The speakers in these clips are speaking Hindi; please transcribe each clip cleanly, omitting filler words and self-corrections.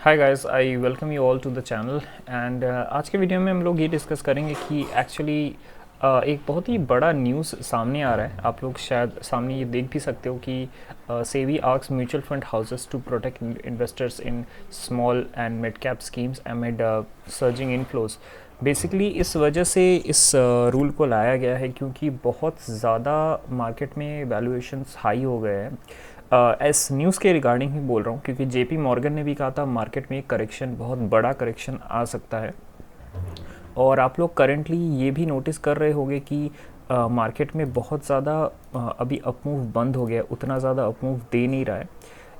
Hi guys, I welcome you all to the channel and आज के वीडियो में हम लोग ये डिस्कस करेंगे कि एक्चुअली एक बहुत ही बड़ा न्यूज़ सामने आ रहा है। आप लोग शायद सामने ये देख भी सकते हो कि SEBI asks mutual fund houses to protect investors in small and mid cap schemes amid surging inflows. Basically इस वजह से इस रूल को लाया गया है क्योंकि बहुत ज़्यादा मार्केट में वैल्यूएशंस हाई हो गए हैं। इस न्यूज़ के रिगार्डिंग ही बोल रहा हूँ क्योंकि जेपी मॉर्गन ने भी कहा था मार्केट में एक करेक्शन, बहुत बड़ा करेक्शन आ सकता है। और आप लोग करेंटली ये भी नोटिस कर रहे होंगे कि मार्केट में बहुत ज़्यादा अभी अपमूव बंद हो गया, उतना ज़्यादा अपमूव दे नहीं रहा है।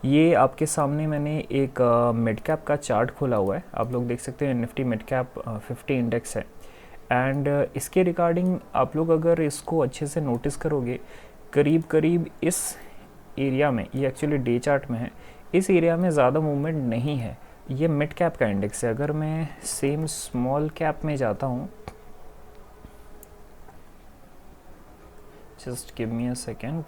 ये आपके सामने मैंने एक मिड कैप का चार्ट खोला हुआ है, आप लोग देख सकते हैं। निफ्टी मिड कैप 50 इंडेक्स है एंड इसके रिगार्डिंग आप लोग अगर इसको अच्छे से नोटिस करोगे, करीब करीब इस एरिया में, ये एक्चुअली डे चार्ट में है, इस एरिया में ज़्यादा मूवमेंट नहीं है। ये मिड कैप का इंडेक्स है। अगर मैं सेम स्मॉल कैप में जाता हूँ, just give me a second.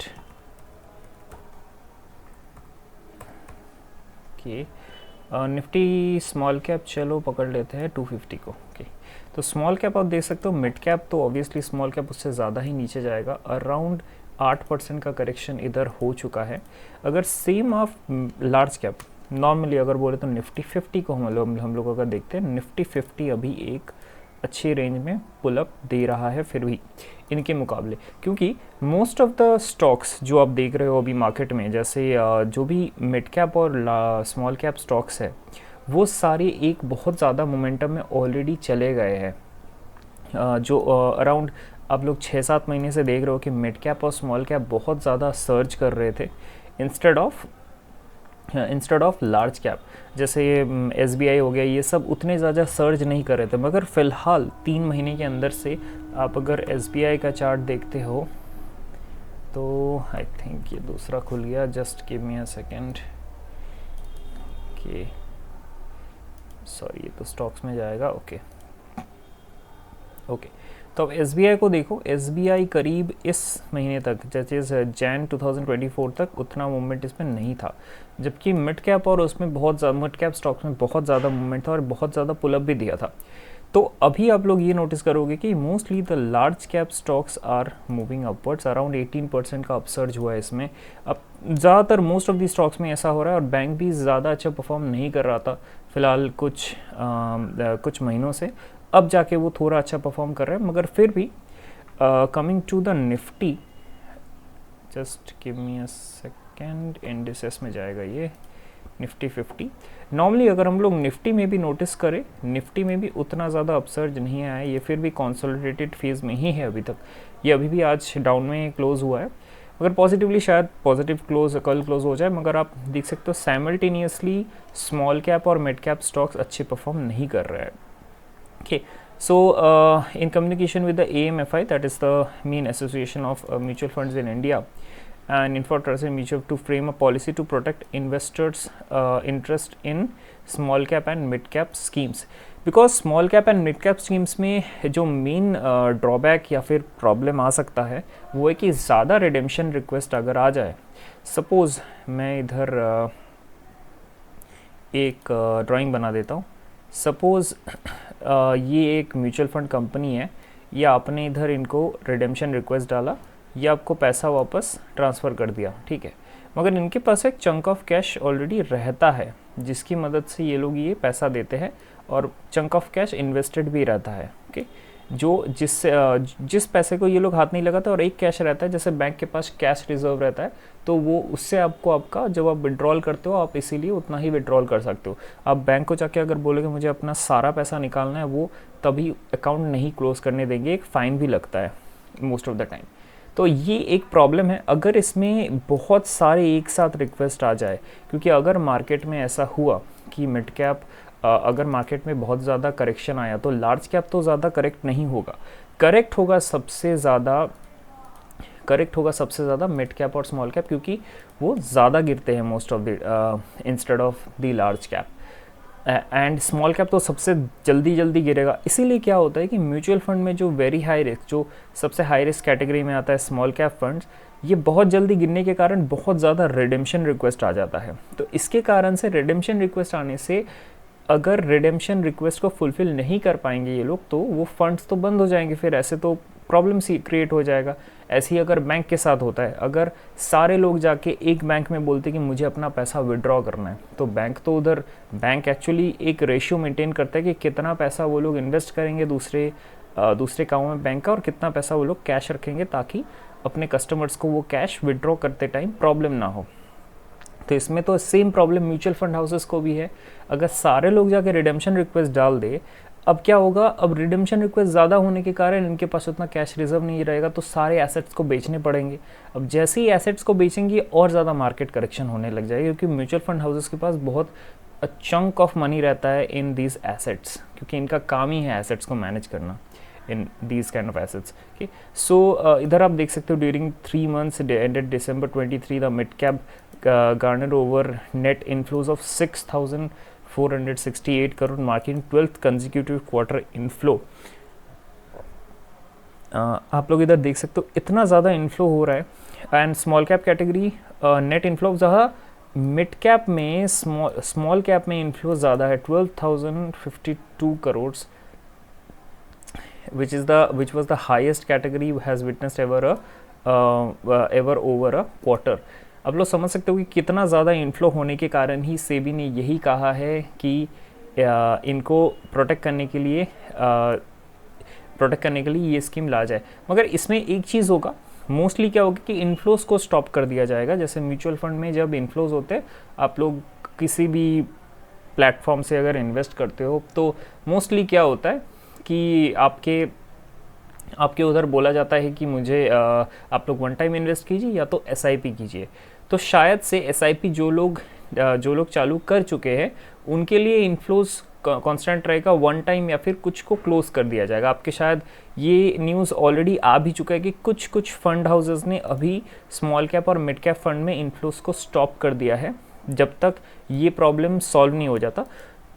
Okay, Nifty small cap चलो पकड़ लेते हैं 250 को। ओके, तो स्मॉल कैप आप देख सकते हो। मिड कैप तो ऑब्वियसली स्मॉल कैप उससे ज़्यादा ही नीचे जाएगा। अराउंड 8% का करेक्शन इधर हो चुका है। अगर same of large cap, normally अगर बोले तो निफ्टी 50 को हम लोग अगर देखते हैं, निफ्टी 50 अभी एक अच्छी रेंज में पुल अप दे रहा है फिर भी इनके मुकाबले, क्योंकि मोस्ट ऑफ द स्टॉक्स जो आप देख रहे हो अभी मार्केट में, जैसे जो भी मिड कैप और स्मॉल कैप स्टॉक्स है, वो सारे एक बहुत ज़्यादा मोमेंटम में ऑलरेडी चले गए हैं। जो अराउंड आप लोग 6-7 महीने से देख रहे हो कि मिड कैप और स्मॉल कैप बहुत ज़्यादा सर्च कर रहे थे इंस्टेड ऑफ लार्ज कैप। जैसे ये SBI हो गया, ये सब उतने ज़्यादा सर्च नहीं कर रहे थे। मगर फ़िलहाल 3 महीने के अंदर से आप अगर SBI का चार्ट देखते हो तो आई थिंक ये दूसरा खुल गया, just give me a second. Okay, sorry, ये तो स्टॉक्स में जाएगा। ओके, तो अब SBI को देखो। SBI करीब इस महीने तक, जैसे जैन 2024 तक उतना मूवमेंट इसमें नहीं था, जबकि मिड कैप और उसमें बहुत ज़्यादा, मिड कैप स्टॉक्स में बहुत ज़्यादा मूवमेंट था और बहुत ज़्यादा पुलअप भी दिया था। तो अभी आप लोग ये नोटिस करोगे कि mostly the large cap stocks are moving upwards. Around 18% का अपसर्ज हुआ है इसमें। अब ज़्यादातर मोस्ट ऑफ दी स्टॉक्स में ऐसा हो रहा है और बैंक भी ज़्यादा अच्छा परफॉर्म नहीं कर रहा था फ़िलहाल कुछ महीनों से। अब जाके वो थोड़ा अच्छा परफॉर्म कर रहा है, मगर फिर भी coming to the Nifty, just give me a second, indices में जाएगा ये निफ्टी 50। नॉर्मली अगर हम लोग निफ्टी में भी नोटिस करें, निफ्टी में भी उतना ज़्यादा अपसर्ज नहीं आया। ये फिर भी कंसोलिडेटेड फेज़ में ही है अभी तक। ये अभी भी आज डाउन में क्लोज हुआ है, मगर पॉजिटिवली शायद पॉजिटिव कल क्लोज हो जाए। मगर आप देख सकते हो साइमल्टेनियसली स्मॉल कैप और मिड कैप स्टॉक्स अच्छे परफॉर्म नहीं कर रहे हैं। Okay, so in communication with the AMFI, that is the main association of mutual funds in India, and Info Mutual, to frame a policy to protect investors' interest in small cap and mid cap schemes. Because small cap and mid cap schemes में जो मेन ड्रॉबैक या फिर प्रॉब्लम आ सकता है वो है कि ज़्यादा रिडेम्पशन रिक्वेस्ट अगर आ जाए। सपोज़ मैं इधर एक ड्राइंग बना देता हूँ। सपोज़ ये एक म्यूचुअल फंड कंपनी है, या आपने इधर इनको रिडेम्पशन रिक्वेस्ट डाला, या आपको पैसा वापस ट्रांसफ़र कर दिया, ठीक है। मगर इनके पास एक चंक ऑफ कैश ऑलरेडी रहता है जिसकी मदद से ये लोग ये पैसा देते हैं, और चंक ऑफ कैश इन्वेस्टेड भी रहता है। ओके, जिस पैसे को ये लोग हाथ नहीं लगाते, और एक कैश रहता है, जैसे बैंक के पास कैश रिजर्व रहता है, तो वो उससे आपको आपका जब आप विड्रॉल करते हो, आप इसीलिए उतना ही विड्रॉल कर सकते हो। आप बैंक को जाके अगर बोलोगे मुझे अपना सारा पैसा निकालना है, वो तभी अकाउंट नहीं क्लोज करने देंगे, एक फ़ाइन भी लगता है मोस्ट ऑफ द टाइम। तो ये एक प्रॉब्लम है अगर इसमें बहुत सारे एक साथ रिक्वेस्ट आ जाए, क्योंकि अगर मार्केट में ऐसा हुआ कि मिड कैप, अगर मार्केट में बहुत ज़्यादा करेक्शन आया तो लार्ज कैप तो ज़्यादा करेक्ट नहीं होगा, करेक्ट होगा सबसे ज़्यादा मिड कैप और स्मॉल कैप, क्योंकि वो ज़्यादा गिरते हैं most of the instead of the large cap. And small cap तो सबसे जल्दी गिरेगा। इसीलिए क्या होता है कि म्यूचुअल फंड में जो वेरी हाई रिस्क, जो सबसे हाई रिस्क कैटेगरी में आता है स्मॉल कैप फंड्स, ये बहुत जल्दी गिरने के कारण बहुत ज़्यादा रिडेम्पशन रिक्वेस्ट आ जाता है। तो इसके कारण से रिडेम्पशन रिक्वेस्ट आने से अगर रिडेम्पशन रिक्वेस्ट को फुलफ़िल नहीं कर पाएंगे ये लोग, तो वो फंड्स तो बंद हो जाएंगे, फिर ऐसे तो प्रॉब्लम सी क्रिएट हो जाएगा। ऐसे ही अगर बैंक के साथ होता है, अगर सारे लोग जाके एक बैंक में बोलते कि मुझे अपना पैसा विड्रॉ करना है, तो बैंक एक्चुअली एक रेशियो मेंटेन करता है कि कितना पैसा वो लोग इन्वेस्ट करेंगे दूसरे कामों में बैंक का, और कितना पैसा वो लोग कैश रखेंगे, ताकि अपने कस्टमर्स को वो कैश विड्रॉ करते टाइम प्रॉब्लम ना हो। तो इसमें तो same problem mutual fund houses को भी है। अगर सारे लोग जाके रिडेम्पशन रिक्वेस्ट डाल दे, अब क्या होगा, अब रिडेम्पशन रिक्वेस्ट ज़्यादा होने के कारण इनके पास उतना कैश रिजर्व नहीं रहेगा, तो सारे एसेट्स को बेचने पड़ेंगे। अब जैसे ही एसेट्स को बेचेंगे और ज़्यादा मार्केट करेक्शन होने लग जाएगी, क्योंकि म्यूचुअल फंड हाउसेस के पास बहुत चंक ऑफ मनी रहता है इन दीज एसेट्स, क्योंकि इनका काम ही है एसेट्स को मैनेज करना in these kind of assets. Okay, so इधर आप देख सकते हो during 3 months ended December 23 the mid cap garnered over net inflows of 6,468 crore, marking 12th consecutive quarter inflow। आप लोग इधर देख सकते हो इतना ज़्यादा इन्फ्लो हो रहा है। And small cap category net inflow जहाँ मिड कैप में स्मॉल कैप में इन्फ्लो ज़्यादा है, 12,052 crores, which was the highest category has witnessed ever over a quarter। अब लोग समझ सकते हो कि कितना ज़्यादा इन्फ्लो होने के कारण ही सेबी ने यही कहा है कि इनको प्रोटेक्ट करने के लिए ये स्कीम ला जाए। मगर इसमें एक चीज़ होगा, मोस्टली क्या होगा कि इन्फ्लोज को स्टॉप कर दिया जाएगा। जैसे म्यूचुअल फंड में जब इन्फ्लोज होते हैं, आप लोग किसी भी प्लेटफॉर्म से अगर इन्वेस्ट करते हो, तो मोस्टली क्या होता है कि आपके उधर बोला जाता है कि मुझे आप लोग वन टाइम इन्वेस्ट कीजिए या तो SIP कीजिए। तो शायद से SIP जो लोग चालू कर चुके हैं, उनके लिए इन्फ्लोज कांस्टेंट रहेगा वन टाइम, या फिर कुछ को क्लोज कर दिया जाएगा। आपके शायद ये न्यूज़ ऑलरेडी आ भी चुका है कि कुछ फंड हाउसेस ने अभी स्मॉल कैप और मिड कैप फंड में इन्फ्लोज को स्टॉप कर दिया है, जब तक ये प्रॉब्लम सॉल्व नहीं हो जाता।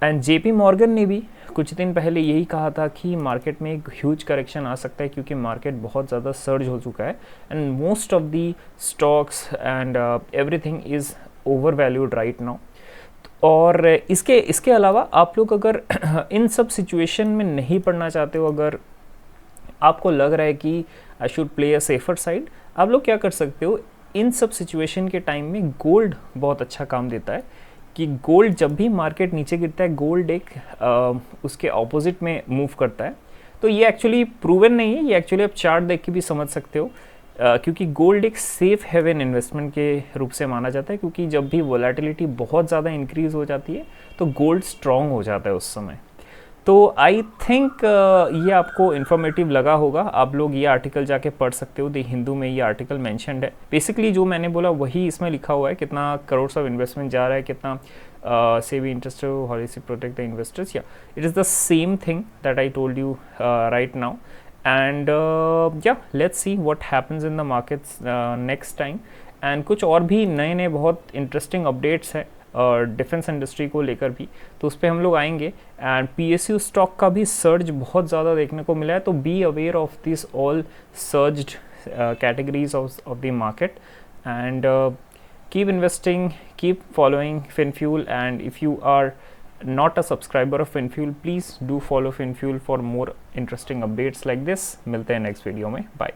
एंड JP मॉर्गन ने भी कुछ दिन पहले यही कहा था कि मार्केट में एक ह्यूज करेक्शन आ सकता है, क्योंकि मार्केट बहुत ज़्यादा सर्ज हो चुका है and most of the stocks and everything is over valued right now. और इसके अलावा आप लोग अगर इन सब सिचुएशन में नहीं पढ़ना चाहते हो, अगर आपको लग रहा है कि I should play a safer side, आप लोग क्या कर सकते हो, इन सब सिचुएशन के टाइम में गोल्ड बहुत अच्छा काम देता है। कि गोल्ड जब भी मार्केट नीचे गिरता है, गोल्ड एक उसके ऑपोजिट में मूव करता है। तो ये एक्चुअली प्रूवन नहीं है, ये एक्चुअली आप चार्ट देख के भी समझ सकते हो, क्योंकि गोल्ड एक सेफ हेवन इन्वेस्टमेंट के रूप से माना जाता है, क्योंकि जब भी वोलेटिलिटी बहुत ज़्यादा इंक्रीज हो जाती है तो गोल्ड स्ट्रॉन्ग हो जाता है उस समय। तो आई थिंक ये आपको इन्फॉर्मेटिव लगा होगा। आप लोग ये आर्टिकल जाके पढ़ सकते हो, द हिंदू में ये आर्टिकल मेंशन्ड है। बेसिकली जो मैंने बोला वही इसमें लिखा हुआ है, कितना करोड़ ऑफ इन्वेस्टमेंट जा रहा है, कितना SEBI interested policy protect the investors, या it is the same thing that I told you right now. And let's see what happens in the markets next time. And कुछ और भी नए बहुत इंटरेस्टिंग अपडेट्स हैं और डिफेंस इंडस्ट्री को लेकर भी, तो उस पर हम लोग आएंगे। एंड PSU स्टॉक का भी सर्ज बहुत ज़्यादा देखने को मिला है, तो be aware of this all surged categories of the market. And keep investing, keep following FinFuel, and if you are not a subscriber of FinFuel, please do follow FinFuel for more interesting updates like this। मिलते हैं नेक्स्ट वीडियो में, बाय।